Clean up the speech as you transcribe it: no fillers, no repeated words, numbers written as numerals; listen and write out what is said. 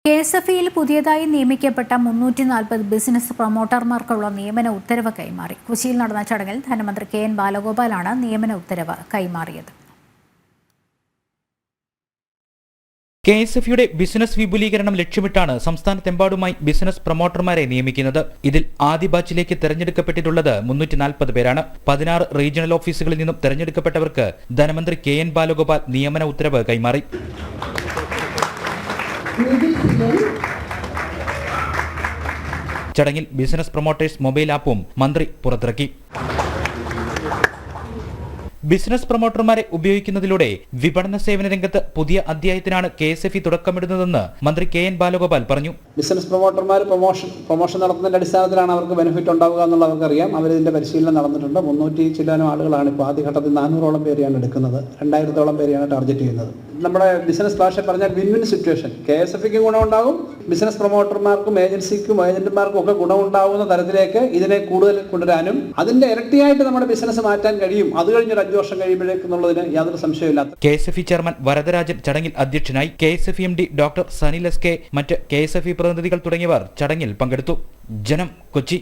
KSFE-യിൽ പുതിയതായി നിയമിക്കപ്പെട്ട 340 ബിസിനസ് പ്രൊമോട്ടർമാർക്കുള്ള നിയമന ഉത്തരവ് കൈമാറി. കൊച്ചിയിൽ നടന്ന ചടങ്ങിൽ ധനമന്ത്രി KN ബാലഗോപാലാണ് നിയമന ഉത്തരവ് കൈമാറിയത്. KSFE-യുടെ ബിസിനസ് വിപുലീകരണം ലക്ഷ്യമിട്ടാണ് സംസ്ഥാനത്തെമ്പാടുമായി ബിസിനസ് പ്രൊമോട്ടർമാരെ നിയമിക്കുന്നത്. ഇതിൽ ആദ്യ ബാച്ചിലേക്ക് തെരഞ്ഞെടുക്കപ്പെട്ടിട്ടുള്ളത് 340 പേരാണ്. 16 റീജിയണൽ ഓഫീസുകളിൽ നിന്നും തെരഞ്ഞെടുക്കപ്പെട്ടവർക്ക് ധനമന്ത്രി KN ബാലഗോപാൽ നിയമന ഉത്തരവ് കൈമാറി. ചടങ്ങിൽ ബിസിനസ് പ്രൊമോട്ടേഴ്സ് മൊബൈൽ ആപ്പും മന്ത്രി പുറത്തിറക്കി. ബിസിനസ് പ്രൊമോട്ടർമാരെ ഉപയോഗിക്കുന്നതിലൂടെ വിപണന സേവന രംഗത്ത് പുതിയ അധ്യായത്തിനാണ് KSFE തുടക്കമിടുന്നതെന്ന് മന്ത്രി KN ബാലഗോപാൽ പറഞ്ഞു. ബിസിനസ് പ്രൊമോട്ടർമാർ പ്രൊമോഷൻ നടത്തുന്നതിന്റെ അടിസ്ഥാനത്തിലാണ് അവർക്ക് ബെനിഫിറ്റ് ഉണ്ടാവുക എന്നുള്ളത് അവർക്കറിയാം. അവരിതിന്റെ പരിശീലനം നടന്നിട്ടുണ്ട്. 300 ചില്ലാനും ആളുകളാണ് ഇപ്പോൾ ആദ്യഘട്ടത്തിൽ 400ഓളം പേരെയാണ് എടുക്കുന്നത്. 2000ഓളം പേരെയാണ് ടാർഗറ്റ് ചെയ്യുന്നത്. നമ്മുടെ ബിസിനസ് ഭാഷ പറഞ്ഞാൽ വിൻ വിൻ സിറ്റുവേഷൻ. KSFEക്ക് ഗുണമുണ്ടാകും, ബിസിനസ് പ്രൊമോട്ടർമാർക്കും ഏജൻസിക്കും ഏജന്റുമാർക്കും ഒക്കെ ഗുണമുണ്ടാകുന്ന തരത്തിലേക്ക് ഇതിനെ കൂടുതൽ കൊണ്ടുവരാനും അതിന്റെ ഇരട്ടിയായിട്ട് നമ്മുടെ ബിസിനസ് മാറ്റാൻ കഴിയും. അത് കഴിഞ്ഞൊരു 5 വർഷം കഴിയുമ്പോഴേക്കുന്നുള്ളതിന് യാതൊരു സംശയമില്ല. KSFE ചെയർമാൻ വരദരാജൻ ചടങ്ങിൽ അധ്യക്ഷനായി. KSFE MD doctor Sanil SK, മറ്റ് KSFE പ്രതിനിധികൾ തുടങ്ങിയവർ ചടങ്ങിൽ പങ്കെടുത്തു. ജനം, കൊച്ചി.